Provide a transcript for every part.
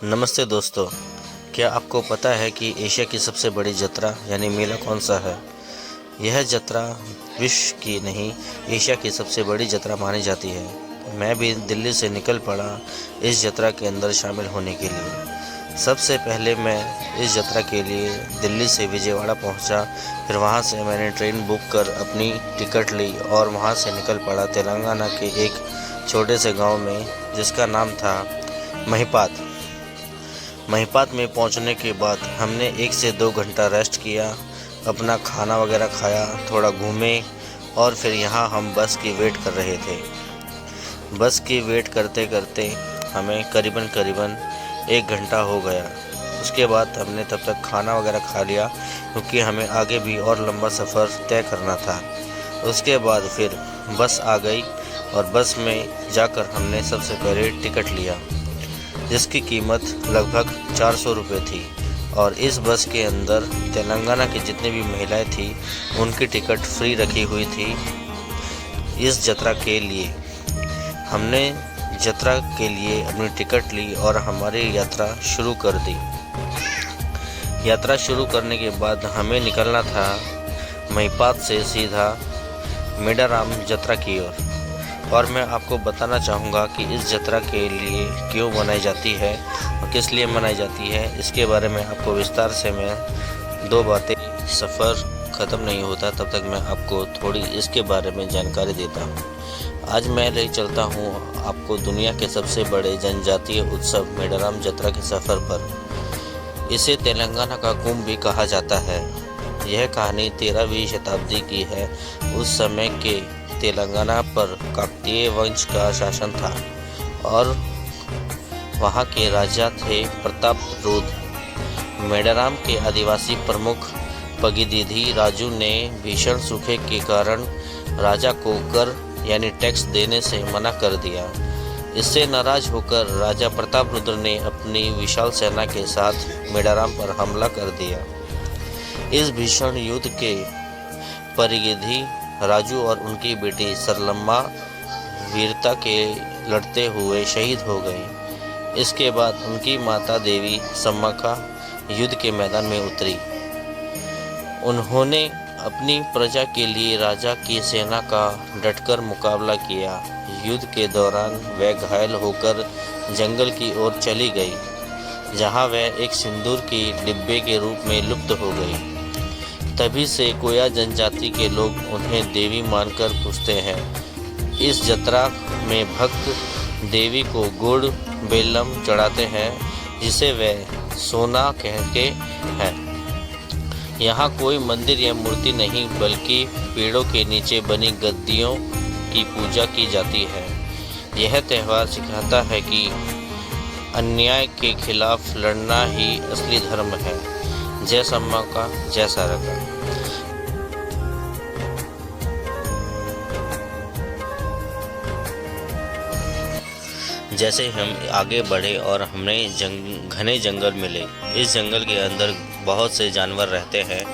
नमस्ते दोस्तों, क्या आपको पता है कि एशिया की सबसे बड़ी जत्रा यानी मेला कौन सा है? यह जत्रा विश्व की नहीं, एशिया की सबसे बड़ी जत्रा मानी जाती है। मैं भी दिल्ली से निकल पड़ा इस जत्रा के अंदर शामिल होने के लिए। सबसे पहले मैं इस जत्रा के लिए दिल्ली से विजयवाड़ा पहुंचा। फिर वहां से मैंने ट्रेन बुक कर अपनी टिकट ली और वहां से निकल पड़ा तेलंगाना के एक छोटे से गांव में, जिसका नाम था महिपात। महिपात में पहुंचने के बाद हमने 1 से 2 घंटा रेस्ट किया, अपना खाना वगैरह खाया, थोड़ा घूमे और फिर यहाँ हम बस की वेट कर रहे थे। बस की वेट करते करते हमें करीबन 1 घंटा हो गया। उसके बाद हमने तब तक खाना वगैरह खा लिया, क्योंकि हमें आगे भी और लंबा सफ़र तय करना था। उसके बाद फिर बस आ गई और बस में जाकर हमने सबसे पहले टिकट लिया, जिसकी कीमत लगभग 400 रुपये थी। और इस बस के अंदर तेलंगाना की जितनी भी महिलाएं थी, उनकी टिकट फ्री रखी हुई थी। इस जत्रा के लिए हमने जत्रा के लिए अपनी टिकट ली और हमारी यात्रा शुरू कर दी। यात्रा शुरू करने के बाद हमें निकलना था महिपात से सीधा मेडाराम जत्रा की ओर। और मैं आपको बताना चाहूँगा कि इस जत्रा के लिए क्यों मनाई जाती है और किस लिए मनाई जाती है, इसके बारे में आपको विस्तार से मैं 2 बातें, सफ़र ख़त्म नहीं होता तब तक मैं आपको थोड़ी इसके बारे में जानकारी देता हूँ। आज मैं ले चलता हूँ आपको दुनिया के सबसे बड़े जनजातीय उत्सव मेडाराम जत्रा के सफ़र पर। इसे तेलंगाना का कुंभ भी कहा जाता है। यह कहानी 13वीं शताब्दी की है। उस समय के तेलंगाना पर काकतीय वंश का शासन था और वहाँ के राजा थे प्रतापरुद्र। मेडाराम के आदिवासी प्रमुख पगिदिधी राजू ने भीषण सूखे के कारण राजा को कर यानी टैक्स देने से मना कर दिया। इससे नाराज होकर राजा प्रतापरुद्र ने अपनी विशाल सेना के साथ मेडाराम पर हमला कर दिया। इस भीषण युद्ध के परिगिधी राजू और उनकी बेटी सरलम्मा वीरता के लड़ते हुए शहीद हो गई। इसके बाद उनकी माता देवी सम्माका युद्ध के मैदान में उतरी। उन्होंने अपनी प्रजा के लिए राजा की सेना का डटकर मुकाबला किया। युद्ध के दौरान वह घायल होकर जंगल की ओर चली गई, जहां वह एक सिंदूर के डिब्बे के रूप में लुप्त हो गई। तभी से कोया जनजाति के लोग उन्हें देवी मानकर पूजते हैं। इस जत्रा में भक्त देवी को गुड़ बेलम चढ़ाते हैं, जिसे वे सोना कहते हैं। यहाँ कोई मंदिर या मूर्ति नहीं, बल्कि पेड़ों के नीचे बनी गद्दियों की पूजा की जाती है। यह त्यौहार सिखाता है कि अन्याय के खिलाफ लड़ना ही असली धर्म है। जय सम्माका, जय सारका। जैसे हम आगे बढ़े और हमें घने जंगल मिले। इस जंगल के अंदर बहुत से जानवर रहते हैं,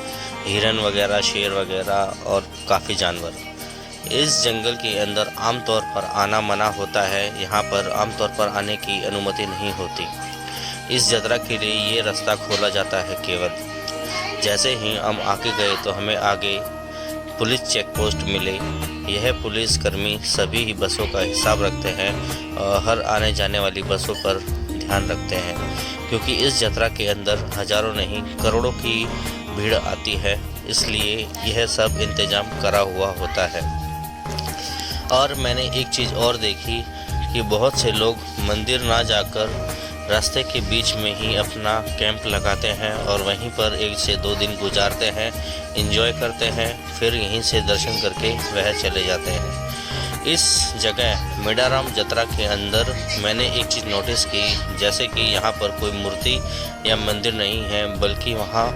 हिरन वगैरह, शेर वगैरह और काफ़ी जानवर। इस जंगल के अंदर आमतौर पर आना मना होता है। यहाँ पर आमतौर पर आने की अनुमति नहीं होती। इस जत्रा के लिए ये रास्ता खोला जाता है केवल। जैसे ही हम आगे गए तो हमें आगे पुलिस चेक पोस्ट मिले। यह पुलिस कर्मी सभी ही बसों का हिसाब रखते हैं और हर आने जाने वाली बसों पर ध्यान रखते हैं, क्योंकि इस जत्रा के अंदर हजारों नहीं करोड़ों की भीड़ आती है, इसलिए यह सब इंतजाम करा हुआ होता है। और मैंने एक चीज़ और देखी कि बहुत से लोग मंदिर ना जाकर रास्ते के बीच में ही अपना कैंप लगाते हैं और वहीं पर 1 से 2 दिन गुजारते हैं, एंजॉय करते हैं, फिर यहीं से दर्शन करके वह चले जाते हैं। इस जगह मेडाराम जत्रा के अंदर मैंने एक चीज़ नोटिस की, जैसे कि यहाँ पर कोई मूर्ति या मंदिर नहीं है, बल्कि वहाँ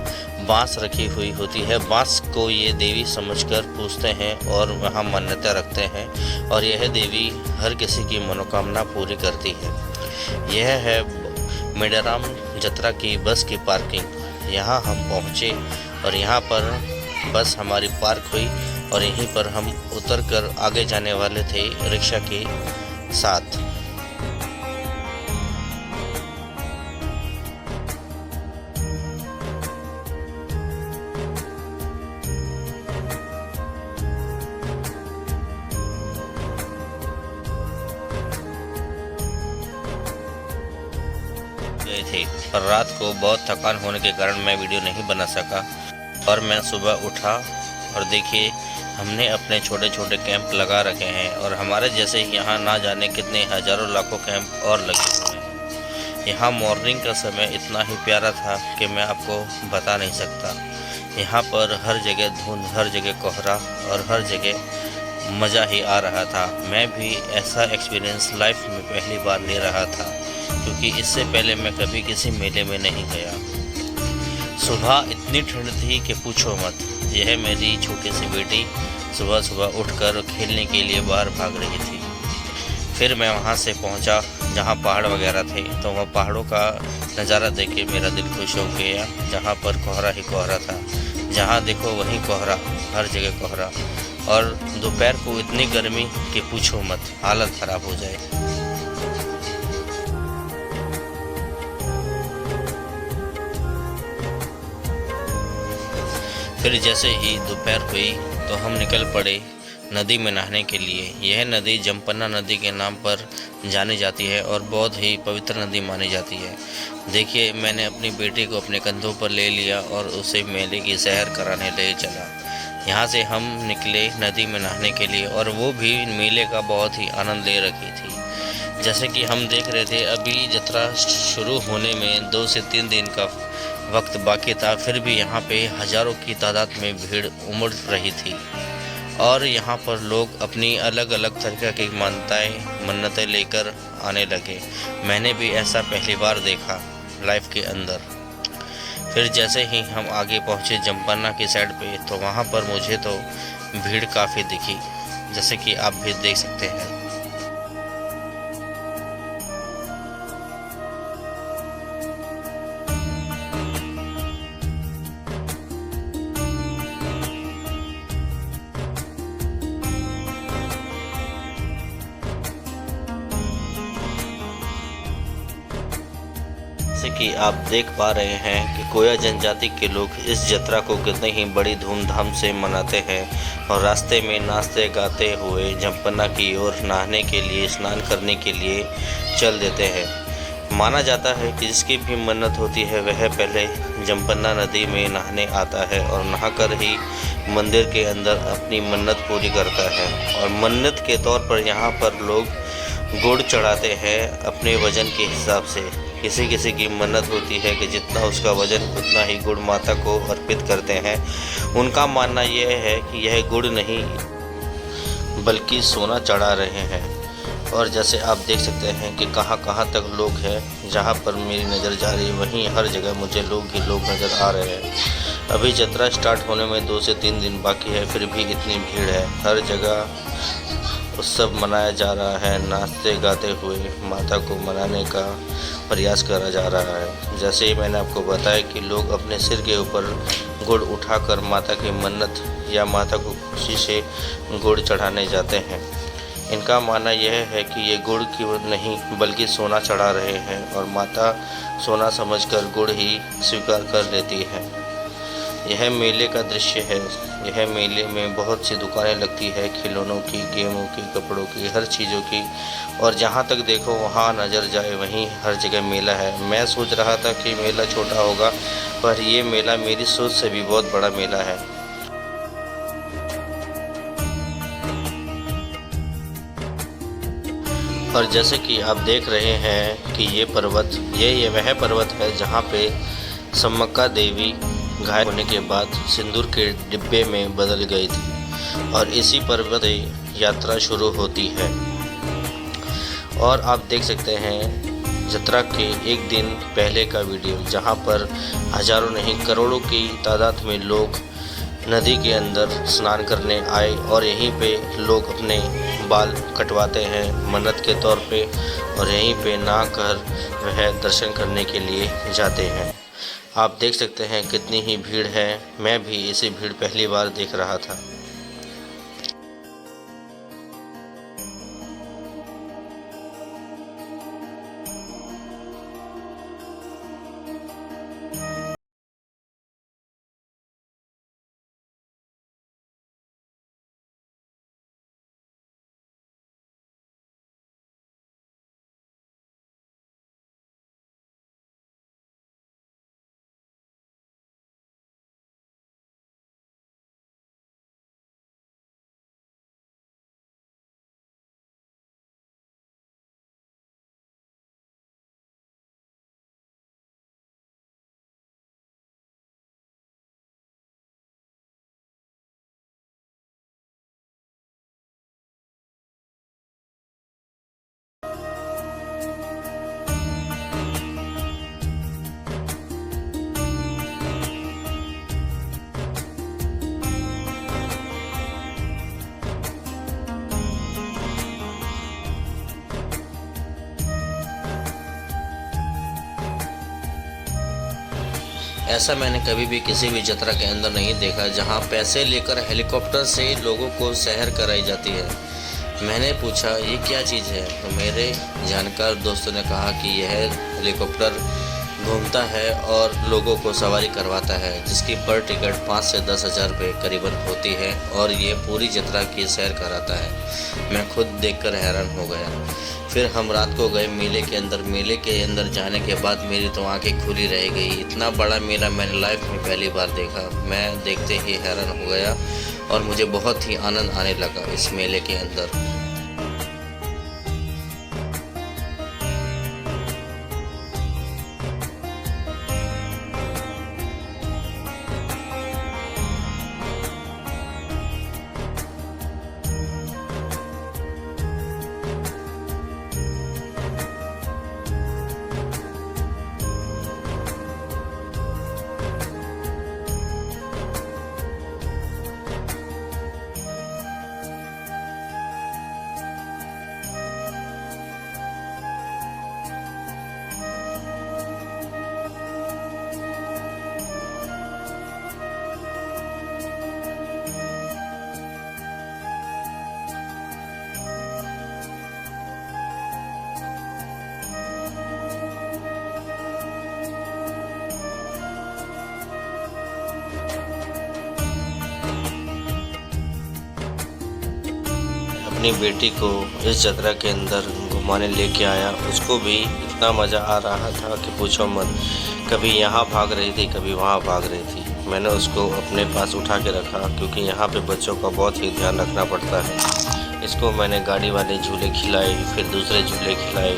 बांस रखी हुई होती है। बांस को ये देवी समझकर पूजते हैं और वहाँ मान्यता रखते हैं, और यह देवी हर किसी की मनोकामना पूरी करती है। यह है मेडाराम जत्रा की बस की पार्किंग। यहाँ हम पहुँचे और यहाँ पर बस हमारी पार्क हुई और यहीं पर हम उतरकर आगे जाने वाले थे रिक्शा के साथ। पर रात को बहुत थकान होने के कारण मैं वीडियो नहीं बना सका। और मैं सुबह उठा और देखिए हमने अपने छोटे छोटे कैंप लगा रखे हैं और हमारे जैसे यहाँ ना जाने कितने हज़ारों लाखों कैंप और लगे हुए हैं। यहाँ मॉर्निंग का समय इतना ही प्यारा था कि मैं आपको बता नहीं सकता। यहाँ पर हर जगह धुंध, हर जगह कोहरा और हर जगह मज़ा ही आ रहा था। मैं भी ऐसा एक्सपीरियंस लाइफ में पहली बार ले रहा था, क्योंकि इससे पहले मैं कभी किसी मेले में नहीं गया। सुबह इतनी ठंड थी कि पूछो मत। यह मेरी छोटी सी बेटी सुबह सुबह उठकर खेलने के लिए बाहर भाग रही थी। फिर मैं वहाँ से पहुँचा जहाँ पहाड़ वगैरह थे, तो वह पहाड़ों का नज़ारा देख के मेरा दिल खुश हो गया। जहाँ पर कोहरा ही कोहरा था, जहाँ देखो वहीं कोहरा, हर जगह कोहरा। और दोपहर को इतनी गर्मी कि पूछो मत, हालत ख़राब हो जाए। फिर जैसे ही दोपहर हुई तो हम निकल पड़े नदी में नहाने के लिए। यह नदी जमपन्ना नदी के नाम पर जानी जाती है और बहुत ही पवित्र नदी मानी जाती है। देखिए मैंने अपनी बेटी को अपने कंधों पर ले लिया और उसे मेले की सैर कराने ले चला। यहाँ से हम निकले नदी में नहाने के लिए और वो भी मेले का बहुत ही आनंद ले रखी थी। जैसे कि हम देख रहे थे अभी यात्रा शुरू होने में 2 से 3 दिन का वक्त बाकी था, फिर भी यहाँ पे हज़ारों की तादाद में भीड़ उमड़ रही थी। और यहाँ पर लोग अपनी अलग अलग तरीक़ा की मान्यताएं मन्नतें लेकर आने लगे। मैंने भी ऐसा पहली बार देखा लाइफ के अंदर। फिर जैसे ही हम आगे पहुँचे जमपन्ना की साइड पे, तो वहाँ पर मुझे तो भीड़ काफ़ी दिखी, जैसे कि आप भी देख सकते हैं। जैसे कि आप देख पा रहे हैं कि कोया जनजाति के लोग इस यात्रा को कितने ही बड़ी धूमधाम से मनाते हैं और रास्ते में नाचते गाते हुए जमपन्ना की ओर नहाने के लिए, स्नान करने के लिए चल देते हैं। माना जाता है कि जिसकी भी मन्नत होती है वह पहले जमपन्ना नदी में नहाने आता है और नहाकर ही मंदिर के अंदर अपनी मन्नत पूरी करता है। और मन्नत के तौर पर यहाँ पर लोग गुड़ चढ़ाते हैं अपने वज़न के हिसाब से। किसी किसी की मन्नत होती है कि जितना उसका वज़न उतना ही गुड़ माता को अर्पित करते हैं। उनका मानना यह है कि यह गुड़ नहीं बल्कि सोना चढ़ा रहे हैं। और जैसे आप देख सकते हैं कि कहाँ कहाँ तक लोग हैं। जहाँ पर मेरी नज़र जा रही है वहीं हर जगह मुझे लोग ही लोग नज़र आ रहे हैं। अभी यात्रा स्टार्ट होने में 2 से 3 दिन बाकी है, फिर भी इतनी भीड़ है। हर जगह उत्सव मनाया जा रहा है, नाचते गाते हुए माता को मनाने का प्रयास करा जा रहा है। जैसे ही मैंने आपको बताया कि लोग अपने सिर के ऊपर गुड़ उठाकर माता की मन्नत या माता को खुशी से गुड़ चढ़ाने जाते हैं। इनका मानना यह है कि ये गुड़ की नहीं बल्कि सोना चढ़ा रहे हैं और माता सोना समझकर गुड़ ही स्वीकार कर लेती है। यह मेले का दृश्य है। यह मेले में बहुत सी दुकानें लगती है, खिलौनों की, गेमों की, कपड़ों की, हर चीज़ों की। और जहाँ तक देखो वहाँ नज़र जाए वहीं हर जगह मेला है। मैं सोच रहा था कि मेला छोटा होगा, पर ये मेला मेरी सोच से भी बहुत बड़ा मेला है। और जैसे कि आप देख रहे हैं कि ये पर्वत, ये वह पर्वत है जहाँ पे सम्मक्का देवी घायल होने के बाद सिंदूर के डिब्बे में बदल गई थी और इसी पर्वत से यात्रा शुरू होती है। और आप देख सकते हैं यात्रा के एक दिन पहले का वीडियो, जहाँ पर हज़ारों नहीं करोड़ों की तादाद में लोग नदी के अंदर स्नान करने आए और यहीं पे लोग अपने बाल कटवाते हैं मन्नत के तौर पे और यहीं पे नहाकर वह दर्शन करने के लिए जाते हैं। आप देख सकते हैं कितनी ही भीड़ है। मैं भी ऐसी भीड़ पहली बार देख रहा था। ऐसा मैंने कभी भी किसी भी जत्रा के अंदर नहीं देखा जहां पैसे लेकर हेलीकॉप्टर से लोगों को सैर कराई जाती है। मैंने पूछा ये क्या चीज़ है, तो मेरे जानकार दोस्तों ने कहा कि यह हेलीकॉप्टर घूमता है और लोगों को सवारी करवाता है, जिसकी पर टिकट 5 से 10 हज़ार रुपये करीबन होती है और ये पूरी जत्रा की सैर कराता है। मैं खुद देखकर हैरान हो गया। फिर हम रात को गए मेले के अंदर। मेले के अंदर जाने के बाद मेरी तो आंखें खुली रह गई। इतना बड़ा मेला मैंने लाइफ में पहली बार देखा। मैं देखते ही हैरान हो गया और मुझे बहुत ही आनंद आने लगा इस मेले के अंदर। अपनी बेटी को इस जत्रा के अंदर घुमाने लेके आया। उसको भी इतना मज़ा आ रहा था कि पूछो मत। कभी यहाँ भाग रही थी, कभी वहाँ भाग रही थी। मैंने उसको अपने पास उठा के रखा क्योंकि यहाँ पे बच्चों का बहुत ही ध्यान रखना पड़ता है। इसको मैंने गाड़ी वाले झूले खिलाए, फिर दूसरे झूले खिलाए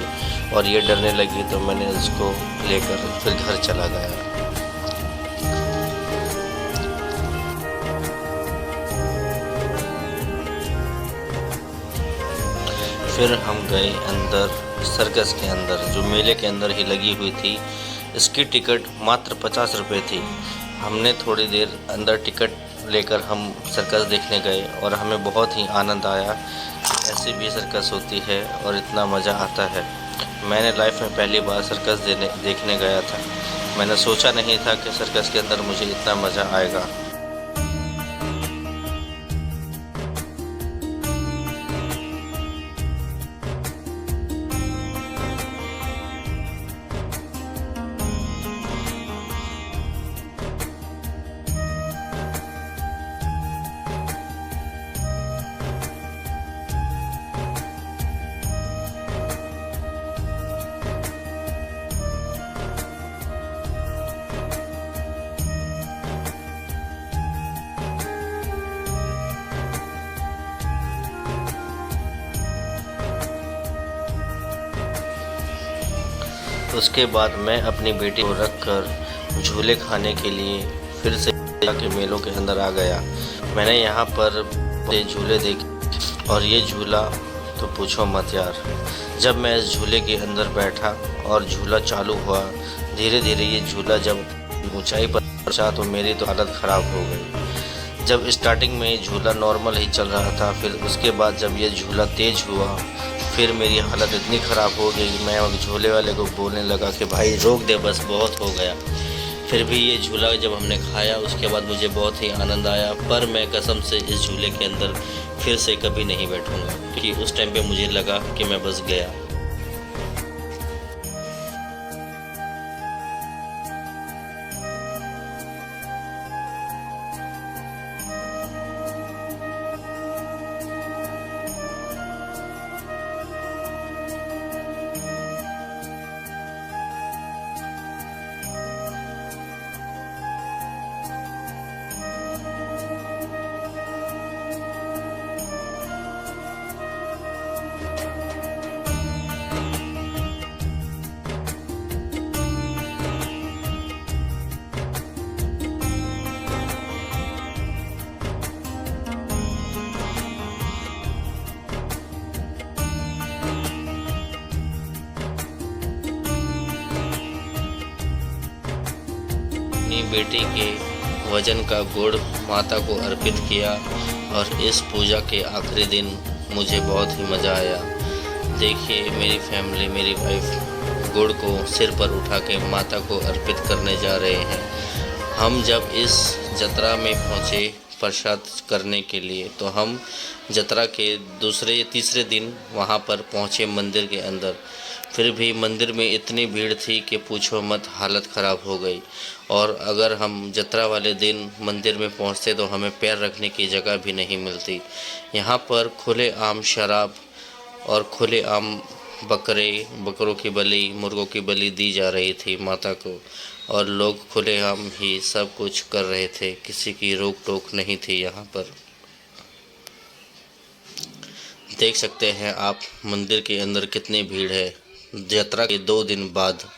और ये डरने लगी तो मैंने उसको लेकर फिर घर चला गया। फिर हम गए अंदर सर्कस के अंदर, जो मेले के अंदर ही लगी हुई थी। इसकी टिकट मात्र 50 रुपये थी। हमने थोड़ी देर अंदर टिकट लेकर हम सर्कस देखने गए और हमें बहुत ही आनंद आया। ऐसी भी सर्कस होती है और इतना मज़ा आता है। मैंने लाइफ में पहली बार सर्कस देखने गया था। मैंने सोचा नहीं था कि सर्कस के अंदर मुझे इतना मज़ा आएगा। उसके बाद मैं अपनी बेटी को रखकर झूले खाने के लिए फिर से के मेलों के अंदर आ गया। मैंने यहाँ पर झूले देखे और ये झूला तो पूछो मत यार। जब मैं इस झूले के अंदर बैठा और झूला चालू हुआ, धीरे धीरे ये झूला जब ऊंचाई पर पहुंचा तो मेरी तो हालत ख़राब हो गई। जब स्टार्टिंग में झूला नॉर्मल ही चल रहा था, फिर उसके बाद जब ये झूला तेज़ हुआ फिर मेरी हालत इतनी ख़राब हो गई कि मैं झूले वाले को बोलने लगा कि भाई रोक दे, बस बहुत हो गया। फिर भी ये झूला जब हमने खाया उसके बाद मुझे बहुत ही आनंद आया। पर मैं कसम से इस झूले के अंदर फिर से कभी नहीं बैठूंगा, क्योंकि उस टाइम पे मुझे लगा कि मैं बस गया। अपनी बेटी के वजन का गुड़ माता को अर्पित किया और इस पूजा के आखिरी दिन मुझे बहुत ही मज़ा आया। देखिए मेरी फैमिली, मेरी वाइफ गुड़ को सिर पर उठा के माता को अर्पित करने जा रहे हैं। हम जब इस जत्रा में पहुँचे प्रसाद करने के लिए, तो हम जत्रा के दूसरे तीसरे दिन वहाँ पर पहुँचे मंदिर के अंदर। फिर भी मंदिर में इतनी भीड़ थी कि पूछो मत, हालत ख़राब हो गई। और अगर हम जत्रा वाले दिन मंदिर में पहुँचते तो हमें पैर रखने की जगह भी नहीं मिलती। यहाँ पर खुलेआम शराब और खुलेआम बकरों की बलि, मुर्गों की बलि दी जा रही थी माता को, और लोग खुलेआम ही सब कुछ कर रहे थे, किसी की रोक टोक नहीं थी। यहाँ पर देख सकते हैं आप मंदिर के अंदर कितनी भीड़ है। जत्रा के 2 दिन बाद,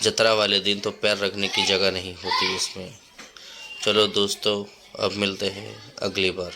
जत्रा वाले दिन तो पैर रखने की जगह नहीं होती इसमें। चलो दोस्तों, अब मिलते हैं अगली बार।